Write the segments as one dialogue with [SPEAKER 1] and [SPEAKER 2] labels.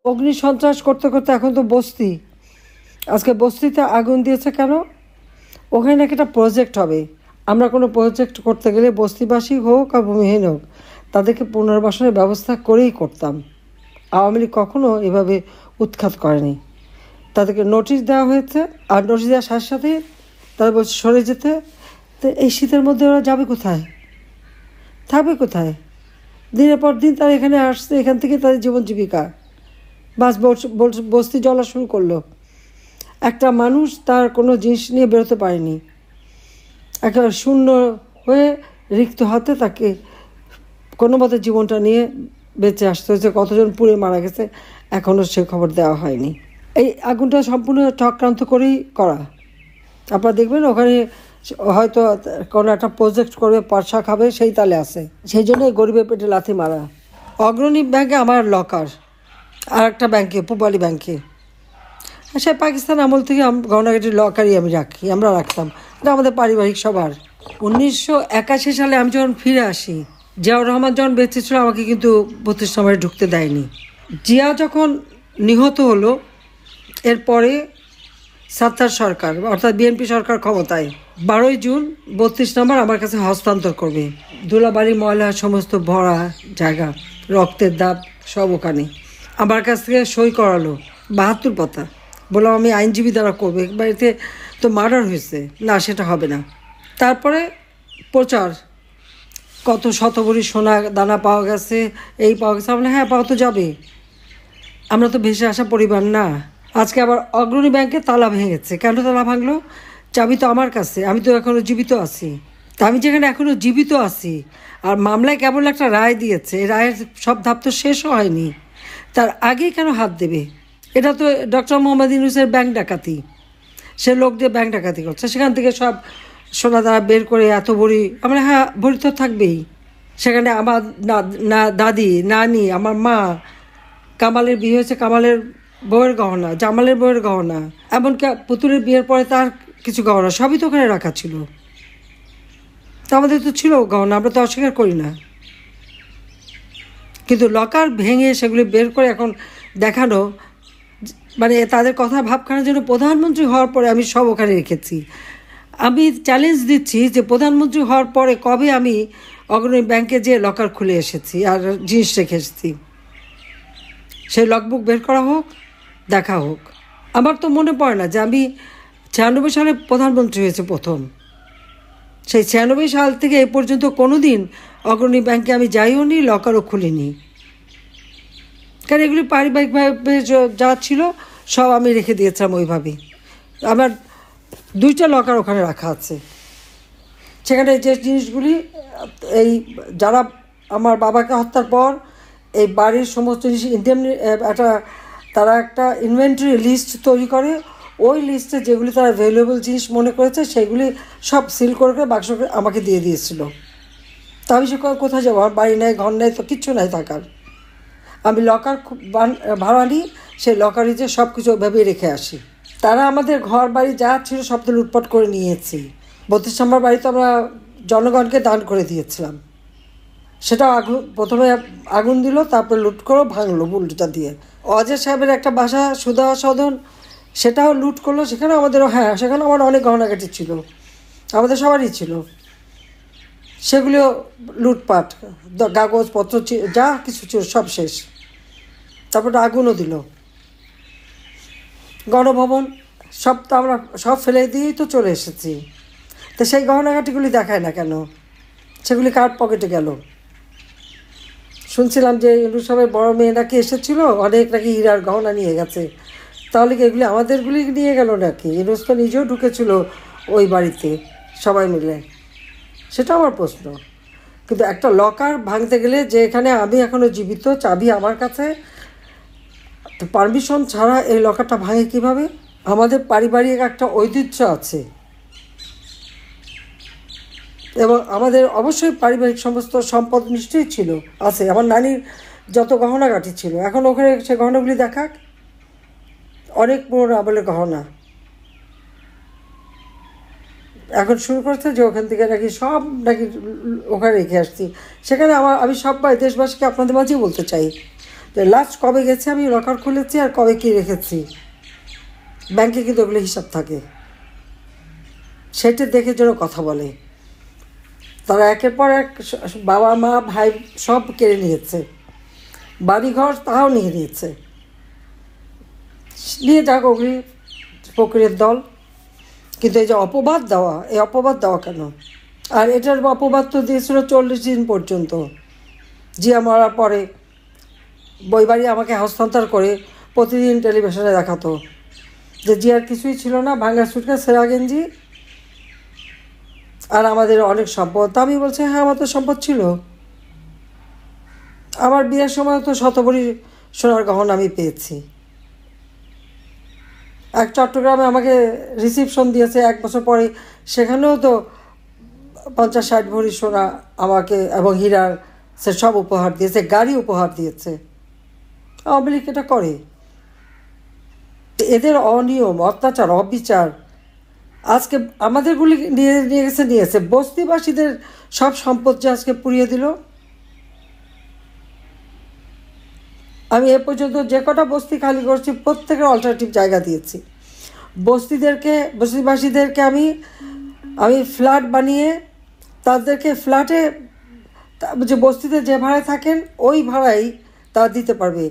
[SPEAKER 1] অগ্নি সন্ত্রাস করতে করতে এখন তো বস্তি, আজকে বস্তিতে আগুন দিয়েছে কেন? ওখানে নাকি একটা প্রজেক্ট হবে। আমরা কোনো প্রজেক্ট করতে গেলে বস্তিবাসী হোক আর ভূমিহীন হোক তাদেরকে পুনর্বাসনের ব্যবস্থা করেই করতাম। আওয়ামী লীগ কখনও এভাবে উৎখাত করেনি। তাদেরকে নোটিশ দেওয়া হয়েছে, আর নোটিশ দেওয়ার সাথে সাথে তারা বলছে সরে যেতে। তো এই শীতের মধ্যে ওরা যাবে কোথায়, থাকবে কোথায়? দিনের পর দিন তারা এখানে আসছে, এখান থেকে তাদের জীবন জীবিকা। বাস বস্তি জ্বলা শুরু করলো। একটা মানুষ তার কোনো জিনিস নিয়ে বেরোতে পারেনি, একেবারে শূন্য হয়ে রিক্ত হাতে তাকে কোনো মতে জীবনটা নিয়ে বেঁচে আসতে হয়েছে। কতজন পুড়ে মারা গেছে এখনও সে খবর দেওয়া হয়নি। এই আগুনটা সম্পূর্ণ চক্রান্ত করেই করা। আপনারা দেখবেন ওখানে হয়তো কোনো একটা প্রজেক্ট করবে, পয়সা খাবে, সেই তালে আছে। সেই জন্যই গরিবের পেটে লাথি মারা। অগ্রণী ব্যাংকে আমার লকার, আর একটা ব্যাংকে, পূবালী ব্যাংকে, সে পাকিস্তান আমল থেকে গহনাগাটির লকারই আমরা রাখতাম। এটা আমাদের পারিবারিক সবার। 1981 সালে আমি যখন ফিরে আসি, জিয়াউর রহমান যখন বেঁচে ছিল আমাকে কিন্তু 32 নম্বরে ঢুকতে দেয়নি। জিয়া যখন নিহত হলো এরপরে সাত্তার সরকার অর্থাৎ বিএনপি সরকার ক্ষমতায়, 12 জুন 32 নম্বর আমার কাছে হস্তান্তর করবে। ধুলাবাড়ি ময়লা সমস্ত ভরা জায়গা, রক্তের দাগ সব ওখানে। আমার কাছ থেকে সই করালো 72 পাতা। বললাম আমি আইনজীবী দ্বারা করবে, বাড়িতে তো মার্ডার হয়েছে, না সেটা হবে না। তারপরে প্রচার, কত শতভরি সোনা দানা পাওয়া গেছে, এই পাওয়া গেছে। আমরা হ্যাঁ, পাওয়া তো যাবে, আমরা তো ভেসে আসা পরিবার না। আজকে আবার অগ্রণী ব্যাংকে তালা ভেঙেছে। কেন তালা ভাঙলো? চাবি তো আমার কাছে, আমি তো এখনও জীবিত আছি। তা আমি যেখানে এখনও জীবিত আছি আর মামলায় কেবল একটা রায় দিয়েছে, এই রায়ের সব ধাপ তো শেষও হয়নি, তার আগেই কেন হাত দেবে? এটা তো ডক্টর মোহাম্মদ ইউনূসের ব্যাংক ডাকাতি। সে লোক দিয়ে ব্যাংক ডাকাতি করছে, সেখান থেকে সব সোনা দানা বের করে এত ভরি। আমরা হ্যাঁ, ভরি তো থাকবেই। সেখানে আমার দাদি, নানি, আমার মা, কামালের বিয়ে হয়েছে, কামালের বউয়ের গহনা, জামালের বউয়ের গহনা, এমনকি পুতুলের বিয়ের পরে তার কিছু গহনা সবই তো ওখানে রাখা ছিল। তা আমাদের তো ছিল গহনা, আমরা তো অস্বীকার করি না। কিন্তু লকার ভেঙে সেগুলি বের করে এখন দেখানো, মানে তাদের কথা ভাবখানার জন্য প্রধানমন্ত্রী হওয়ার পরে আমি সব ওখানে রেখেছি। আমি চ্যালেঞ্জ দিচ্ছি যে প্রধানমন্ত্রী হওয়ার পরে কবে আমি অগ্রণী ব্যাংকে যেয়ে লকার খুলে এসেছি আর জিনিস রেখে এসেছি, সেই লগবুক বের করা হোক, দেখা হোক। আমার তো মনে পড়ে না যে আমি 96 সালে প্রধানমন্ত্রী হয়েছে প্রথম। সেই 96 সাল থেকে এ পর্যন্ত কোনো দিন অগ্রণী ব্যাংকে আমি যাইও নি, লকারও খুলিনি। কারণ এগুলি পারিবারিকভাবে যা ছিল সব আমি রেখে দিয়েছিলাম ওইভাবেই। আমার 2টা লকার ওখানে রাখা আছে। সেখানে যে জিনিসগুলি এই যারা আমার বাবাকে হত্যার পর এই বাড়ির সমস্ত জিনিস তারা একটা ইনভেন্টরি লিস্ট তৈরি করে, ওই লিস্টে যেগুলি তারা ভ্যালুয়েবল জিনিস মনে করেছে সেগুলি সব সিল করে বাক্স আমাকে দিয়ে দিয়েছিল। তা আমি সে কোথায় যাবো? আমার বাড়ি নেই, ঘর নেই, তো কিচ্ছু নাই থাকার। আমি লকার ভাড়া নিই, সেই লকারে যে সব কিছু ওইভাবেই রেখে আসি। তারা আমাদের ঘর বাড়ি যা ছিল সব তো লুটপাট করে নিয়েছি। 32 নম্বর বাড়ি তো আমরা জনগণকে দান করে দিয়েছিলাম। সেটাও প্রথমে আগুন দিল, তারপরে লুট করে ভাঙলো বুলডোটা দিয়ে। অজয় সাহেবের একটা বাসা সুধা সদন, সেটাও লুট করলো। সেখানেও আমাদেরও, হ্যাঁ, সেখানেও আমার অনেক গহনাগাটি ছিল, আমাদের সবারই ছিল। সেগুলিও লুটপাট, কাগজপত্র যা কিছু ছিল সব শেষ। তারপরে আগুনও দিল। গণভবন সব তো আমরা সব ফেলে দিয়েই তো চলে এসেছি। তো সেই গহনাগাটিগুলি দেখায় না কেন? সেগুলি কার পকেটে গেল? শুনছিলাম যে ইউনূস সাহেবের বড় মেয়ে নাকি এসেছিল, অনেক নাকি হীরার গহনা নিয়ে গেছে। তাহলে কি এগুলি আমাদেরগুলি নিয়ে গেল নাকি? ইউনূস তো নিজেও ঢুকেছিল ওই বাড়িতে সবাই মিলে, সেটা আমার প্রশ্ন। কিন্তু একটা লকার ভাঙতে গেলে, যে এখানে আমি এখনও জীবিত, চাবি আমার কাছে, পারমিশন ছাড়া এই লকারটা ভাঙে কীভাবে? আমাদের পারিবারিক একটা ঐতিহ্য আছে এবং আমাদের অবশ্যই পারিবারিক সমস্ত সম্পদ নিশ্চয়ই ছিল, আছে। আমার নানির যত গহনাগাটি ছিল, এখন ওখানে সে গহনাগুলি দেখাক, অনেক পুরনো আমলের গহনা। এখন শুরু করছে যে ওখান থেকে নাকি সব নাকি ওখানে রেখে আসছি। সেখানে আমি সব দেশবাসীকে আপনাদের মাঝেই বলতে চাই যে লাস্ট কবে গেছে আমি লকার খুলেছি আর কবে কী রেখেছি, ব্যাংকে কিন্তু ওগুলো হিসাব থাকে, সেটা দেখে যেন কথা বলে। তারা একের পর এক বাবা মা ভাই সব কেড়ে নিয়েছে, বাড়িঘর তাও নিয়ে নিয়েছে, নিয়ে যাক ওগুলি ফকিরের দল। কিন্তু এই যে অপবাদ দেওয়া, এই অপবাদ দেওয়া কেন? আর এটার অপবাদ তো দিয়েছিল 40 দিন পর্যন্ত। জিয়া মরার পরে বই বাড়ি আমাকে হস্তান্তর করে প্রতিদিন টেলিভিশনে দেখাতো যে জিয়ার কিছুই ছিল না, ভাঙা সুটকা সেরা গেঞ্জি আর আমাদের অনেক সম্পদ। আমি বলছি হ্যাঁ আমার তো সম্পদ ছিল, আমার বিয়ের সময় তো শতভরি সোনার গহনা আমি পেয়েছি। এক চট্টগ্রামে আমাকে রিসিপশন দিয়েছে 1 বছর পরে, সেখানেও তো 50-60 ভরি সোনা আমাকে এবং হীরার সে সব উপহার দিয়েছে, গাড়ি উপহার দিয়েছে। আওয়ামী লীগ এটা করে। এদের অনিয়ম, অত্যাচার, অবিচার আজকে আমাদেরগুলি নিয়েছে বস্তিবাসীদের সব সম্পদ যে আজকে পুড়িয়ে দিল। আমি এ পর্যন্ত যে কটা বস্তি খালি করছি প্রত্যেকের অল্টারনেটিভ জায়গা দিয়েছি। বস্তিবাসীদেরকে আমি ফ্ল্যাট বানিয়ে তাদেরকে ফ্ল্যাটে যে বস্তিতে যে ভাড়ায় থাকেন ওই ভাড়াই তারা দিতে পারবে,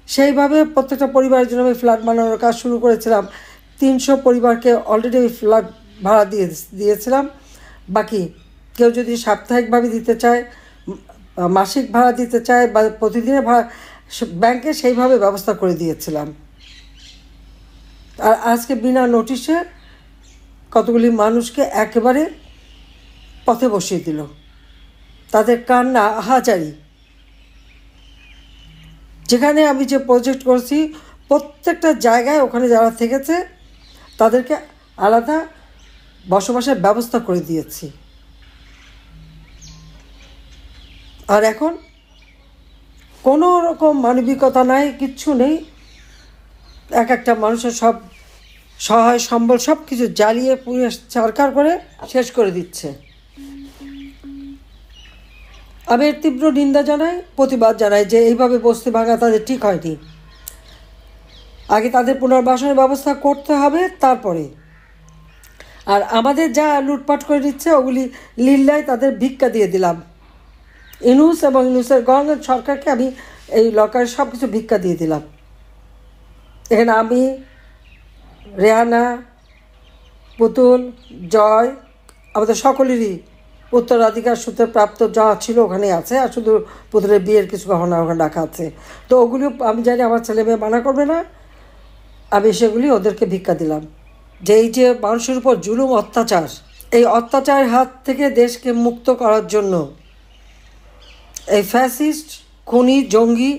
[SPEAKER 1] সেইভাবে প্রত্যেকটা পরিবারের জন্য আমি ফ্ল্যাট বানানোর কাজ শুরু করেছিলাম। 300 পরিবারকে অলরেডি আমি ফ্ল্যাট ভাড়া দিয়েছিলাম। বাকি কেউ যদি সাপ্তাহিকভাবে দিতে চায়, মাসিক ভাড়া দিতে চায় বা প্রতিদিনের ভাড়া, ব্যাংকে সেইভাবে ব্যবস্থা করে দিয়েছিলাম। আর আজকে বিনা নোটিশে কতগুলি মানুষকে একেবারে পথে বসিয়ে দিল, তাদের কান্না আহাজারি। যেখানে আমি যে প্রজেক্ট করছি প্রত্যেকটা জায়গায় ওখানে যারা থেকেছে তাদেরকে আলাদা বসবাসের ব্যবস্থা করে দিয়েছি। আর এখন কোনো রকম মানবিকতা নাই, কিচ্ছু নেই। এক একটা মানুষের সব সহায় সম্বল সব কিছু জ্বালিয়ে পুড়িয়ে ছারখার করে শেষ করে দিচ্ছে। আমি এর তীব্র নিন্দা জানাই, প্রতিবাদ জানাই যে এইভাবে বস্তি ভাঙা তাদের ঠিক হয়নি। আগে তাদের পুনর্বাসনের ব্যবস্থা করতে হবে, তারপরে আর আমাদের যা লুটপাট করে দিচ্ছে ওগুলি লিল্লায় তাদের ভিক্ষা দিয়ে দিলাম। ইউনূস এবং ইউনূসের গভর্নমেন্ট সরকারকে আমি এই লকারে সব কিছু ভিক্ষা দিয়ে দিলাম। এখানে আমি, রেহানা, পুতুল, জয়, আমাদের সকলেরই উত্তরাধিকার সূত্রে প্রাপ্ত যা ছিল ওখানেই আছে। আর শুধু পুতুলের বিয়ের কিছু গহনা ওখানে রাখা আছে। তো ওগুলিও আমি জানি আমার ছেলে মেয়ে মানা করবে না, আমি সেগুলি ওদেরকে ভিক্ষা দিলাম। যে এই যে মানুষের উপর জুলুম অত্যাচার, এই অত্যাচারের হাত থেকে দেশকে মুক্ত করার জন্য এই ফ্যাসিস্ট খুনি জঙ্গি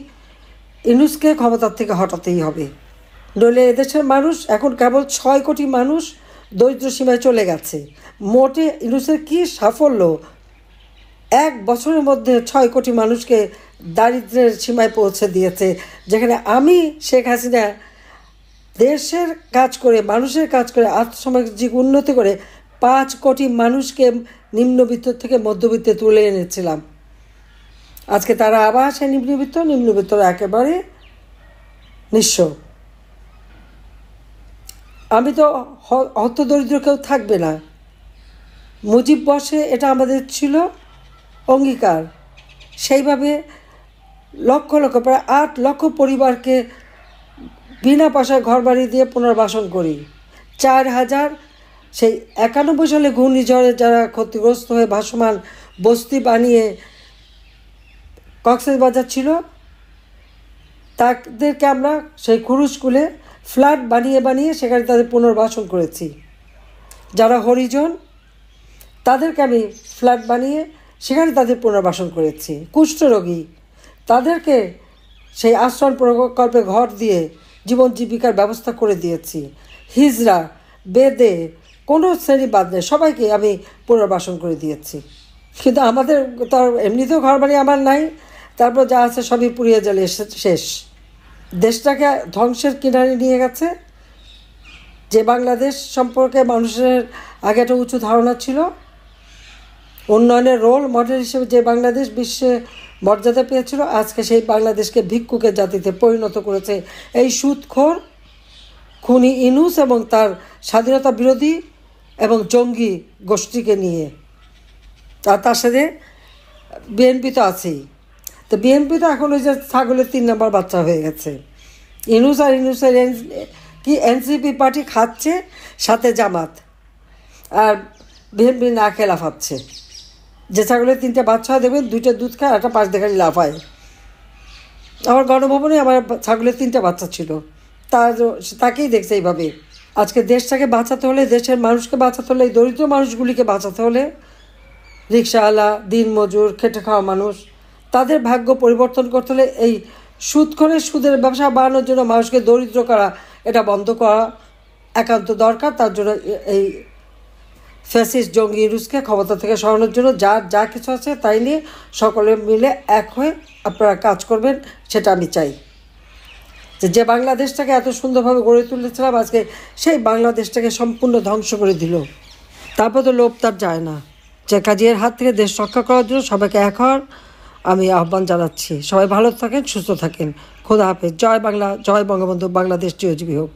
[SPEAKER 1] ইউনূসকে ক্ষমতার থেকে হটাতেই হবে। নইলে এদেশের মানুষ এখন কেবল 6 কোটি মানুষ দরিদ্র সীমায় চলে গেছে। মোটে ইউনূসের কী সাফল্য, 1 বছরের মধ্যে 6 কোটি মানুষকে দারিদ্র্যের সীমায় পৌঁছে দিয়েছে। যেখানে আমি শেখ হাসিনা দেশের কাজ করে, মানুষের কাজ করে, আর্থসামাজিক উন্নতি করে 5 কোটি মানুষকে নিম্নবিত্ত থেকে মধ্যবিত্তে তুলে এনেছিলাম। আজকে তারা আবার সেই নিম্নবিত্তরা একেবারে নিঃস্ব। আমি তো হতদরিদ্র কেউ থাকবে না। মুজিব বর্ষে এটা আমাদের ছিল অঙ্গীকার, সেইভাবে লক্ষ লক্ষ প্রায় 8 লক্ষ পরিবারকে বিনা পয়সায় ঘর বাড়ি দিয়ে পুনর্বাসন করি। 4000 সেই 91 সালে ঘূর্ণিঝড়ে যারা ক্ষতিগ্রস্ত হয়ে ভাসমান বস্তি বানিয়ে কক্সবাজার ছিল তাদেরকে আমরা সেই খুরুশকুলে ফ্ল্যাট বানিয়ে সেখানে তাদের পুনর্বাসন করেছি। যারা হরিজন তাদেরকে আমি ফ্ল্যাট বানিয়ে সেখানে তাদের পুনর্বাসন করেছি। কুষ্ঠরোগী তাদেরকে সেই আশ্রয় প্রকল্পে ঘর দিয়ে জীবন জীবিকার ব্যবস্থা করে দিয়েছি। হিজড়া, বেদে কোনো শ্রেণী বাদ নেই, সবাইকে আমি পুনর্বাসন করে দিয়েছি। কিন্তু আমাদের তার এমনিতেও ঘর বাড়ি আমার নাই, তারপর যা আছে সবই পুড়িয়ে জ্বালিয়ে শেষ। দেশটাকে ধ্বংসের কিনারে নিয়ে গেছে। যে বাংলাদেশ সম্পর্কে মানুষের আগে একটা উঁচু ধারণা ছিল, উন্নয়নের রোল মডেল হিসেবে যে বাংলাদেশ বিশ্বে মর্যাদা পেয়েছিল, আজকে সেই বাংলাদেশকে ভিক্ষুকের জাতিতে পরিণত করেছে এই সুদখোর খুনি ইউনূস এবং তার স্বাধীনতা বিরোধী এবং জঙ্গি গোষ্ঠীকে নিয়ে। তার সাথে বিএনপি তো আছেই। তো বিএনপি তো এখন ওই যে ছাগলের 3 নম্বর বাচ্চা হয়ে গেছে। ইউনূস আর ইউনূসের কি এনসিপি পার্টি খাচ্ছে, সাথে জামাত, আর বিএনপি না খেয়ে লাফাচ্ছে। যে ছাগলের 3টে বাচ্চা হয় দেখবেন 2টা দুধ খায়, একটা পাশ দেখালি লাফায়। আমার গণভবনে আমার ছাগলের 3টে বাচ্চা ছিল, তাকেই দেখছে এইভাবে। আজকে দেশটাকে বাঁচাতে হলে, দেশের মানুষকে বাঁচাতে হলে, এই দরিদ্র মানুষগুলিকে বাঁচাতে হলে, রিক্সাওয়ালা, দিনমজুর, খেটে খাওয়া মানুষ, তাদের ভাগ্য পরিবর্তন করতে হলে এই সুদের ব্যবসা বাড়ানোর জন্য মানুষকে দরিদ্র করা, এটা বন্ধ করা একান্ত দরকার। তার জন্য এই ফ্যাসিস্ট জঙ্গি ইউনূসকে ক্ষমতা থেকে সরানোর জন্য যা কিছু আছে তাই নিয়ে সকলে মিলে এক হয়ে আপনারা কাজ করবেন, সেটা আমি চাই। যে বাংলাদেশটাকে এত সুন্দরভাবে গড়ে তুলেছিলাম, আজকে সেই বাংলাদেশটাকে সম্পূর্ণ ধ্বংস করে দিল। তারপর তো লোভ তার যায় না। যে কাজের হাত থেকে দেশ রক্ষা করার জন্য সবাইকে এক হওয়ার আমি আহ্বান জানাচ্ছি। সবাই ভালো থাকেন, সুস্থ থাকেন। খোদা হাফেজ। জয় বাংলা, জয় বঙ্গবন্ধু, বাংলাদেশ চিরজীবী হোক।